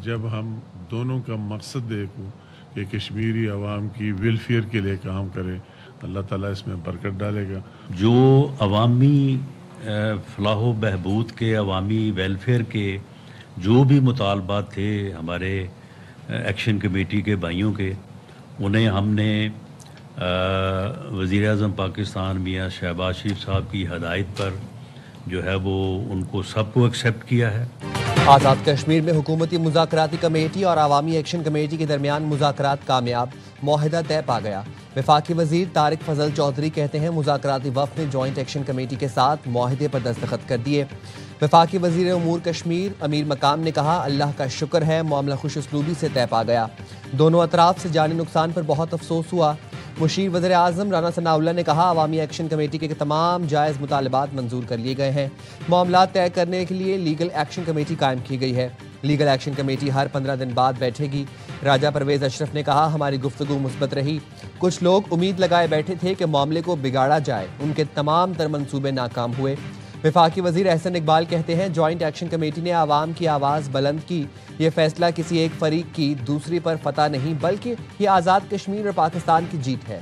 जब हम दोनों का मकसद देखूँ कि कश्मीरी अवाम की वेलफेयर के लिए काम करें, अल्लाह ताला इसमें बरकत डालेगा। जो अवामी फलाह बहबूद के, अवामी वेलफेयर के जो भी मुतालबात थे हमारे एक्शन कमेटी के भाइयों के, उन्हें हमने वज़ीर आज़म पाकिस्तान मियाँ शहबाज शरीफ साहब की हदायत पर जो है वो उनको सबको एक्सेप्ट किया है। आज़ाद कश्मीर में हुकूमती मुज़ाकराती कमेटी और अवामी एक्शन कमेटी के दरमियान मुज़ाकरात कामयाब, मुआहिदा तय पा गया। वफाकी वज़ीर तारिक फजल चौधरी कहते हैं मुज़ाकराती वफ़द ने जॉइंट एक्शन कमेटी के साथ मुआहिदे पर दस्तखत कर दिए। वफाकी वज़ीर उमूर कश्मीर अमीर मकाम ने कहा, अल्लाह का शुक्र है मामला खुश उसलूबी से तय पा गया। दोनों अतराफ से जानी नुकसान पर बहुत अफसोस हुआ। मुशीर वज़ीर आज़म राना सनाउल्लाह ने कहा, अवामी एक्शन कमेटी के तमाम जायज़ मुतालबात मंजूर कर लिए गए हैं। मामला तय करने के लिए लीगल एक्शन कमेटी कायम की गई है। लीगल एक्शन कमेटी हर 15 दिन बाद बैठेगी। राजा परवेज़ अशरफ ने कहा, हमारी गुफ्तगू मुस्बत रही। कुछ लोग उम्मीद लगाए बैठे थे कि मामले को बिगाड़ा जाए, उनके तमाम तर मंसूबे नाकाम हुए। वफाकी वज़ीर अहसन इकबाल कहते हैं, जॉइंट एक्शन कमेटी ने आवाम की आवाज़ बुलंद की। ये फैसला किसी एक फरीक की दूसरी पर फतह नहीं, बल्कि ये आज़ाद कश्मीर और पाकिस्तान की जीत है।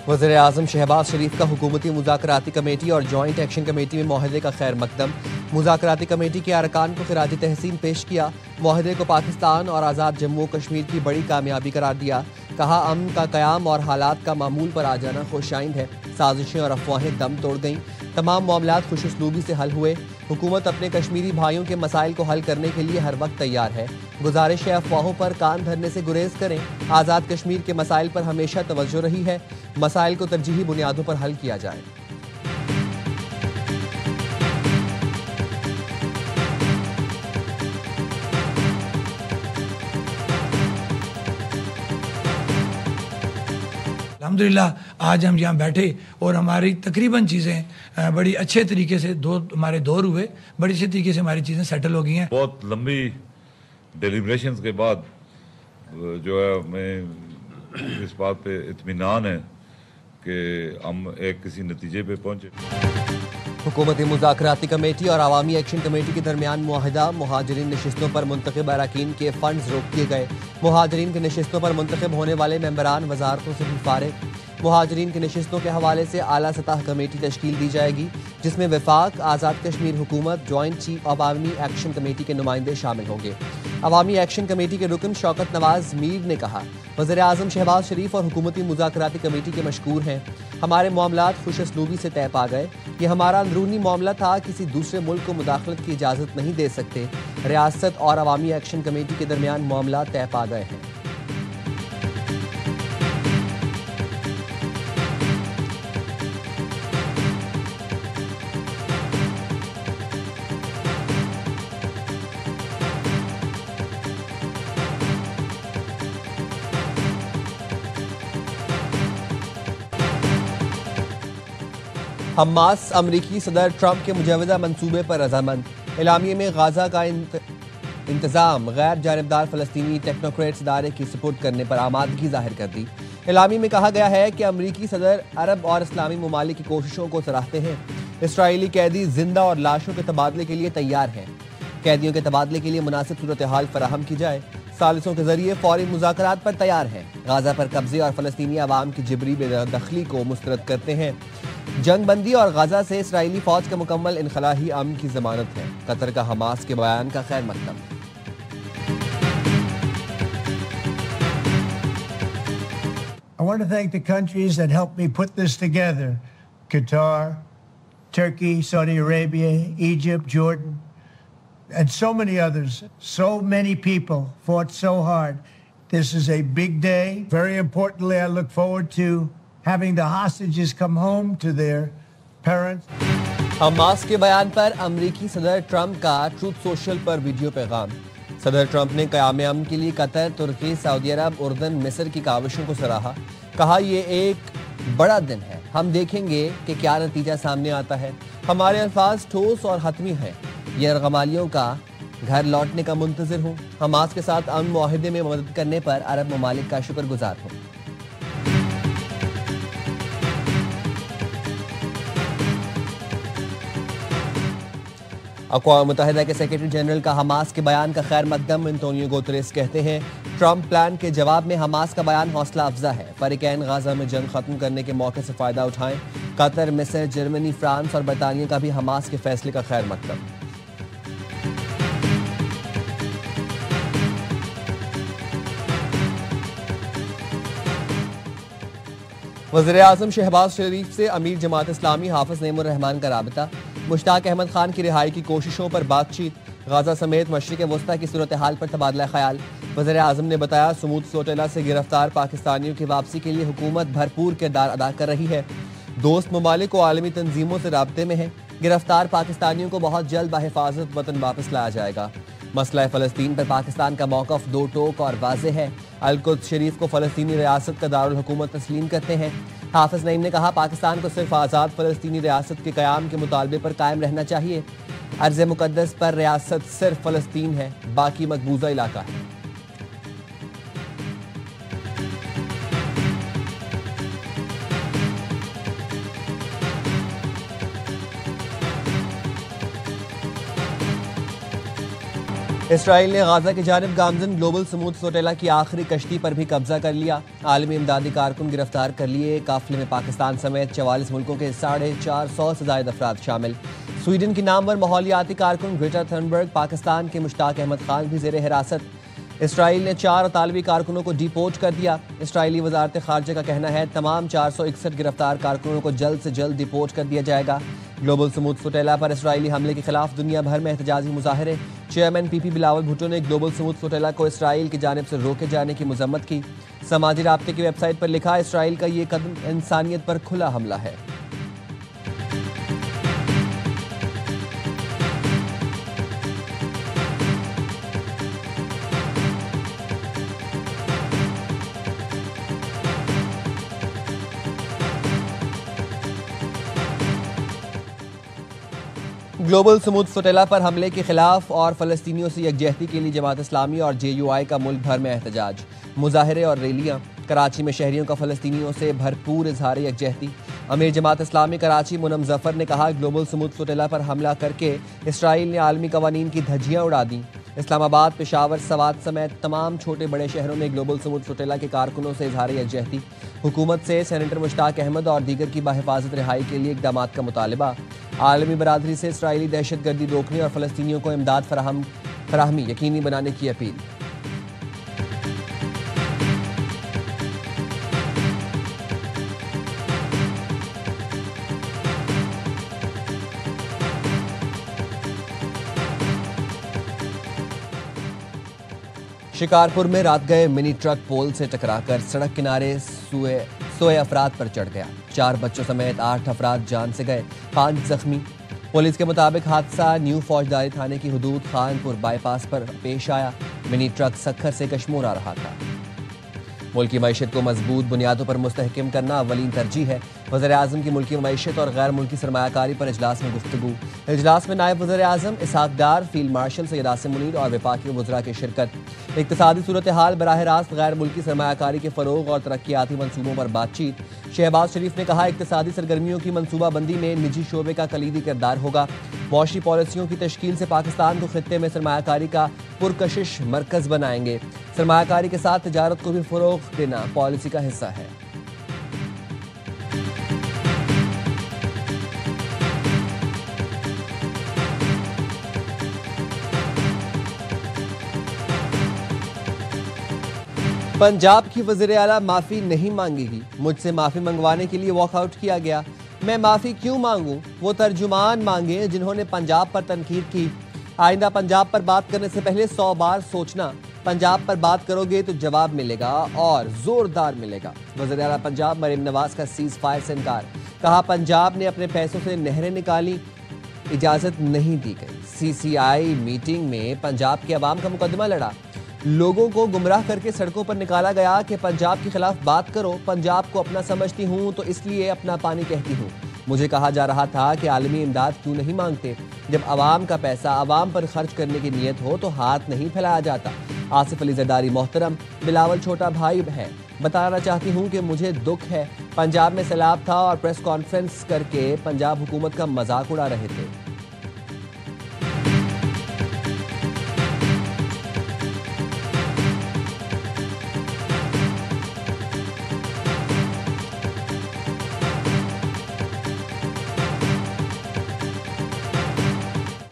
वज़ीर आज़म शहबाज शरीफ का हुकूमती मुज़ाकराती कमेटी और जॉइंट एक्शन कमेटी में मुआहदे का खैर मकदम। मुज़ाकराती कमेटी के अरकान को खिराज तहसीन पेश किया। मुआहदे को पाकिस्तान और आज़ाद जम्मू कश्मीर की बड़ी कामयाबी करार दिया। कहा, अमन का क़याम और हालात का मामूल पर आ जाना खुशाइंद है। साजिशें और अफवाहें दम तोड़ गईं। तमाम मामलात खुश उसलूबी से हल हुए। हुकूमत अपने कश्मीरी भाइयों के मसाइल को हल करने के लिए हर वक्त तैयार है। गुजारिश है अफवाहों पर कान धरने से गुरेज करें। आज़ाद कश्मीर के मसाइल पर हमेशा तवज्जो रही है। मसाइल को तरजीही बुनियादों पर हल किया जाए। अल्हम्दुलिल्लाह आज हम यहाँ बैठे और हमारी तकरीबन चीज़ें बड़ी अच्छे तरीके से हमारे दौर हुए, बड़ी अच्छे तरीके से हमारी चीज़ें सेटल हो गई हैं। बहुत लंबी डेलिब्रेशंस के बाद जो है हमें इस बात पे इत्मीनान है कि हम एक किसी नतीजे पे पहुँचे। हुकूमती मुज़ाकराती कमेटी और अवामी एक्शन कमेटी के दरमियान मुआहिदा। मुहाजिरीन नशिस्तों पर मुंतखब अरकान के फंड्स रोक दिए गए। मुहाजिरीन की नशिस्तों पर मुंतखब होने वाले मेंबरान वजारतों से भी फारिग। मुहाजिरीन की नशिस्तों के हवाले से आला सतह कमेटी तश्कील दी जाएगी, जिसमें वफाक, आज़ाद कश्मीर हुकूमत, जॉइंट चीफ अवामी एक्शन कमेटी के नुमाइंदे शामिल होंगे। अवामी एक्शन कमेटी के रुकन शौकत नवाज मीर ने कहा, वज़ीर आज़म शहबाज शरीफ और हुकूमती मुज़ाकराती कमेटी के मशकूर हैं। हमारे मामलात खुश उसलूबी से तय पा गए। ये हमारा अंदरूनी मामला था, किसी दूसरे मुल्क को मुदाखलत की इजाज़त नहीं दे सकते। रियासत और अवामी एक्शन कमेटी के दरमियान मामला तय पा गए हैं। हमास अमरीकी सदर ट्रंप के मुजवज़ा मंसूबे पर रजामंद। एलामिये में गाजा का इंतज़ाम गैर जानबदार फ़लस्तीनी टेक्नोक्रेट्स इदारे की सपोर्ट करने पर आमादगी जाहिर कर दी। एलामी में कहा गया है कि अमरीकी सदर अरब और इस्लामी ममालिक की कोशिशों को सराहते हैं। इसराइली कैदी जिंदा और लाशों के तबादले के लिए तैयार हैं। कैदियों के तबादले के लिए मुनासिब सूरत हाल फराहम की जाए। सालिसों के जरिए फौरी मुज़ाकरात पर तैयार हैं। गाजा पर कब्जे और फ़लस्तीनी अवाम की जिबरी बेदखली को मुस्तरद करते हैं। जंग बंदी और गाजा से इसराइली फौज का मुकम्मल इनखला ही अमन की जमानत है। कतर का हमास के बयान का खैर मकदम। I want to thank the countries that helped me put this together: Qatar, Turkey, Saudi Arabia, Egypt, Jordan, and so many others. So many people fought so hard. This is a big day. Very importantly, I look forward to having the hostages come home to their parents. Hamas के बयान पर अमरीकी सदर Trump का truth social पर video पैगाम। सदर Trump ने क़याम अमन के लिए कतर, तुर्की, सऊदी अरब, उर्दन, मिस्र की काविशों को सराहा। कहा, यह एक बड़ा दिन है। हम देखेंगे कि क्या नतीजा सामने आता है। हमारे अल्फाज ठोस और हतमी हैं। ये अर्गमालियों का घर लौटने का मुंतजिर हूँ। हमास के साथ अमन मुआहिदे में मदद करने पर अरब ममालिक का शुक्रगुजार हूँ। अक़वाम मुत्तहिदा के सेक्रेटरी जनरल का हमास के बयान का खैर मकदम। एंटोनियो गुतेरेस कहते हैं ट्रंप प्लान के जवाब में हमास का बयान हौसला अफजा है। फरीकैन गाजा में जंग खत्म करने के मौके से फायदा उठाएं। कतर, मिस्र, जर्मनी, फ्रांस और बरतानिया का भी हमास के फैसले का खैर मकदम। वज़ीर-ए-आज़म शहबाज शरीफ से अमीर जमात इस्लामी हाफिज नईमुर रहमान का राबता। मुश्ताक अहमद खान की रिहाई की कोशिशों पर बातचीत। गाजा समेत मशरिक़ वस्ता की सूरत हाल पर तबादला ख्याल। वज़ीर-ए-आज़म ने बताया समूद सोटेला से गिरफ्तार पाकिस्तानियों की वापसी के लिए हुकूमत भरपूर किरदार अदा कर रही है। दोस्त ममालिक को आलमी तंजीमों से राब्ते में है। गिरफ्तार पाकिस्तानियों को बहुत जल्द बहिफाजत वतन वापस लाया जाएगा। मसला फ़लस्तीन पर पाकिस्तान का मौक़िफ़ दो टोक और वाज़ेह है। अल-कुद्स शरीफ को फ़लस्तीनी रियासत का दारुल हुकूमत तस्लीम करते हैं। हाफिज नईम ने कहा पाकिस्तान को सिर्फ आज़ाद फ़लस्तीनी रियासत के क़याम के मुतालबे पर कायम रहना चाहिए। अर्ज़ मुक़द्दस पर रियासत सिर्फ फ़लस्तीन है, बाकी मकबूजा इलाका है। इसराइल ने गाजा की जानिब गामजन ग्लोबल समूद सोटेला की आखिरी कश्ती पर भी कब्जा कर लिया। आलमी इमदादी कारकुन गिरफ्तार कर लिए। काफिले में पाकिस्तान समेत 44 मुल्कों के 450 से ज्यादा अफराद शामिल। स्वीडन की नामवर माहौलियाती कारकुन ग्रेटा थनबर्ग, पाकिस्तान के मुश्ताक अहमद खान भी जेर हिरासत। इसराइल ने 4 अतालवी कारकुनों को डिपोर्ट कर दिया। इसराइली वजारत खारजा का कहना है तमाम 461 गिरफ्तार कारकुनों को जल्द से जल्द डिपोर्ट कर दिया जाएगा। ग्लोबल समूद सोटेला पर इसराइली हमले के खिलाफ दुनिया भर में एहतजाजी मुजाहरे। चेयरमैन पीपी बिलावल भुट्टो ने ग्लोबल समूद सोटेला को इसराइल की जानिब से रोके जाने की मजम्मत की। समाजी राब्ते की वेबसाइट पर लिखा इसराइल का ये कदम इंसानियत पर खुला हमला है। ग्लोबल समूद सोटेला पर हमले के खिलाफ और फ़लस्तीनियों से यकजहती के लिए जमात इस्लामी और JUI का मुल्क भर में एहतजाज, मुजाहरे और रैलियाँ। कराची में शहरियों का फ़लस्तीनियों से भरपूर इजहार यकजहती। अमीर जमात इस्लामी कराची मुनम जफ़र ने कहा ग्लोबल समूद सोटेला पर हमला करके इसराइल ने आलमी कवानीन की धज्जियाँ उड़ा दी। इस्लामाबाद, पेशावर, सवात समेत तमाम छोटे बड़े शहरों में ग्लोबल समूद सोटेला के कारकुनों से इजहार यकजहती। हुकूमत से सेनेटर मुश्ताक अहमद और दीगर की बाहिफाजत रिहाई के लिए इक़दाम का मुतालबा। आलमी बरादरी से इसराइली दहशत गर्दी रोकने और फ़लस्तीनियों को इमदाद फराहमी यकीनी बनाने की अपील। शिकारपुर में रात गए मिनी ट्रक पोल से टकराकर सड़क किनारे सोए अफराद पर चढ़ गया। 4 बच्चों समेत 8 अफराद जान से गए, 5 जख्मी। पुलिस के मुताबिक हादसा न्यू फौजदारी थाने की हुदूद खानपुर बाईपास पर पेश आया। मिनी ट्रक सक्खर से कश्मीर आ रहा था। मुल्क की मईशत को मजबूत बुनियादों पर मुस्तहकम करना अवलीन तरजीह है। वज़ीर-ए-आज़म की मुल्की मईशत और गैर मुल्की सरमायाकारी पर इजलास में गुफ्तगू। इजलास में नायब वज़ीर-ए-आज़म इसहाक डार, फील्ड मार्शल सैयद आसिम मुनीर और वफाकी वज़रा की शिरकत। इक़्तिसादी सूरत हाल, बराह रास्त गैर मुल्की सरमायाकारी के फ़रोग़ और तरक्याती मनसूबों पर बातचीत। शहबाज शरीफ ने कहा इक़्तिसादी सरगर्मियों की मनसूबाबंदी में निजी शोबे का कलीदी किरदार होगा। मौशी पॉलिसियों की तश्कील से पाकिस्तान को खित्ते में सरमायाकारी का पुरकशिश मरकज़ बनाएंगे। सरमायाकारी के साथ तिजारत को भी फ़रोग़ देना पॉलिसी का हिस्सा है। पंजाब की वज़ीर आला माफ़ी नहीं मांगेगी। मुझसे माफ़ी मंगवाने के लिए वॉकआउट किया गया। मैं माफ़ी क्यों मांगूं? वो तर्जुमान मांगे जिन्होंने पंजाब पर तनकीद की। आइंदा पंजाब पर बात करने से पहले 100 बार सोचना। पंजाब पर बात करोगे तो जवाब मिलेगा और जोरदार मिलेगा। वज़ीर आला पंजाब मरीम नवाज का सीज़ फायर से इनकार। कहा पंजाब ने अपने पैसों से नहरें निकाली, इजाज़त नहीं दी गई। CCI मीटिंग में पंजाब के अवाम का मुकदमा लड़ा। लोगों को गुमराह करके सड़कों पर निकाला गया कि पंजाब के खिलाफ बात करो, पंजाब को अपना समझती हूँ तो इसलिए अपना पानी कहती हूँ। मुझे कहा जा रहा था कि आलमी इमदाद क्यों नहीं मांगते। जब आवाम का पैसा आवाम पर खर्च करने की नीयत हो तो हाथ नहीं फैलाया जाता। आसिफ अली जरदारी मोहतरम, बिलावल छोटा भाई है। बताना चाहती हूँ कि मुझे दुख है, पंजाब में सैलाब था और प्रेस कॉन्फ्रेंस करके पंजाब हुकूमत का मजाक उड़ा रहे थे।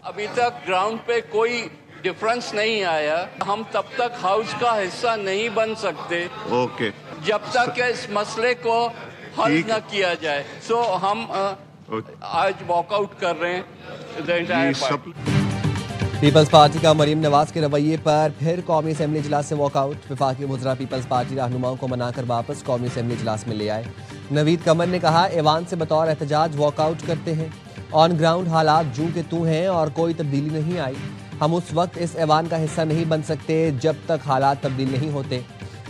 अभी तक ग्राउंड पे कोई डिफरेंस नहीं आया। हम तब तक हाउस का हिस्सा नहीं बन सकते ओके जब तक इस मसले को हल न किया जाए। सो हम आज वॉकआउट कर रहे हैं। पीपल्स पार्टी का मरीम नवाज के रवैये पर फिर कौमी असेंबली इजलास से वॉकआउट। वफाकी वज़रा पीपल्स पार्टी रहनुमाओं को मनाकर वापस कौमी असेंबली इजलास में ले आए। नवीद कमर ने कहा, ऐवान से बतौर एहतजाज वॉकआउट करते हैं। ऑन ग्राउंड हालात जूं के तूं हैं और कोई तब्दीली नहीं आई। हम उस वक्त इस ऐवान का हिस्सा नहीं बन सकते जब तक हालात तब्दील नहीं होते।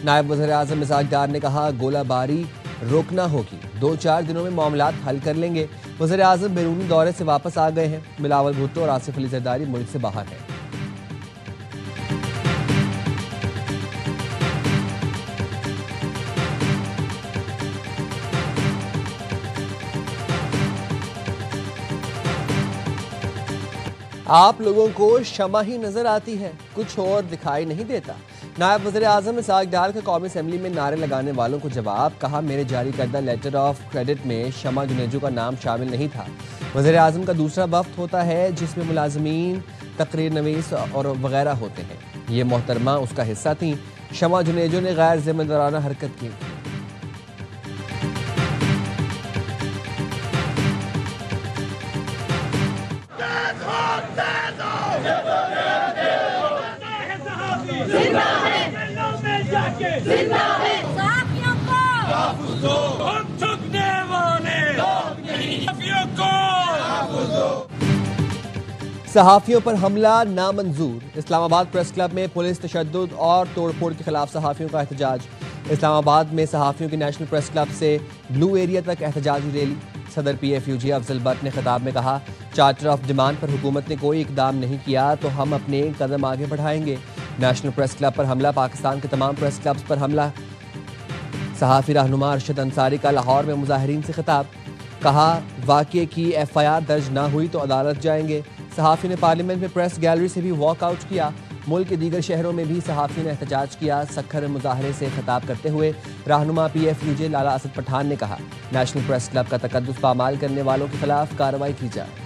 नायब वज़ीर आज़म इसाक डार ने कहा, गोलाबारी रोकना होगी, 2-4 दिनों में मामलात हल कर लेंगे। वज़ीर आज़म बैरूनी दौरे से वापस आ गए हैं। बिलावल भुट्टो और आसिफ अली जरदारी मुल्क से बाहर हैं। आप लोगों को शमा ही नजर आती है, कुछ और दिखाई नहीं देता। नायब वज़ीर आज़म इसाक डार के कौमी असेंबली में नारे लगाने वालों को जवाब, कहा मेरे जारी करदा लेटर ऑफ क्रेडिट में शमा जुनेजो का नाम शामिल नहीं था। वज़ीर आज़म का दूसरा वफ्त होता है जिसमें मुलाजमीन, तकरीर नवीस और वगैरह होते हैं। ये मोहतरमा उसका हिस्सा थी। शमा जुनेजो ने गैर जिम्मेदाराना हरकत की। सहाफियों पर हमला नामंजूर। इस्लामाबाद प्रेस क्लब में पुलिस तशद्दुद और तोड़फोड़ के खिलाफ सहाफियों का एहतजाज। इस्लामाबाद में सहाफियों की नेशनल प्रेस क्लब से ब्लू एरिया तक एहतजाजी रैली। सदर PFUG अफजल बट ने खिताब में कहा, चार्टर ऑफ डिमांड पर हुकूमत ने कोई इकदाम नहीं किया तो हम अपने कदम आगे बढ़ाएंगे। नेशनल प्रेस क्लब पर हमला, पाकिस्तान के तमाम प्रेस क्लब्स पर हमला। सहाफ़ी रहनुमा अरशद अंसारी का लाहौर में मुजाहिरीन से खिताब, कहा वाक़े की FIR दर्ज ना हुई तो अदालत जाएंगे। सहाफ़ी ने पार्लियामेंट में प्रेस गैलरी से भी वॉकआउट किया। मुल्क के दीगर शहरों में भी सहाफ़ी ने एहतजाज किया। सक्खर में मुजाहरे से खिताब करते हुए रहनुमा PFUJ लाला असद पठान ने कहा, नेशनल प्रेस क्लब का तकद्दुस पामाल करने वालों के खिलाफ कार्रवाई की जाए।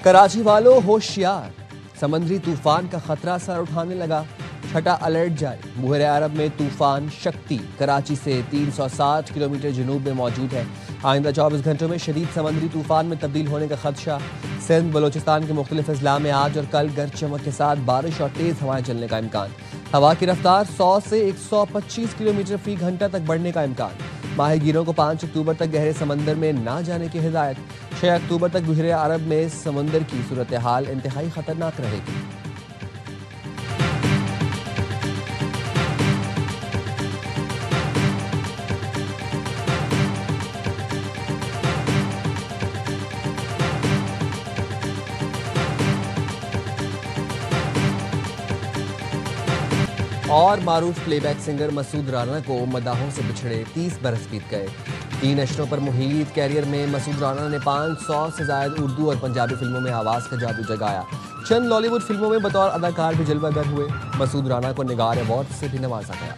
कराची वालों होशियार, समंदरी तूफान का खतरा सर उठाने लगा। छठा अलर्ट जारी। मुहर अरब में तूफान शक्ति कराची से 360 किलोमीटर जनूब में मौजूद है। आइंदा 24 घंटों में शदीद समंदरी तूफान में तब्दील होने का खदशा। सिंध बलोचिस्तान के मुख्तलिफ अजला में आज और कल गरज चमक के साथ बारिश और तेज हवाएं चलने का इम्कान। हवा की रफ्तार 100 से 125 किलोमीटर फी घंटा तक बढ़ने का इम्कान। माहीगीरों को 5 अक्टूबर तक गहरे समंदर में ना जाने की हिदायत। 6 अक्टूबर तक मुहर अरब में समंदर की सूरत हाल इंतहाई खतरनाक रहेगी। और मारूफ प्लेबैक सिंगर मसूद राना को मदाहों से बिछड़े 30 बरस बीत गए। 3 नशरों पर मुहीत कैरियर में मसूद राना ने 500 से ज्यादा उर्दू और पंजाबी फिल्मों में आवाज़ का जादू जगाया। चंद लॉलीवुड फिल्मों में बतौर अदाकार भी जलवागर हुए। मसूद राना को निगार अवार्ड से भी नवाजा गया।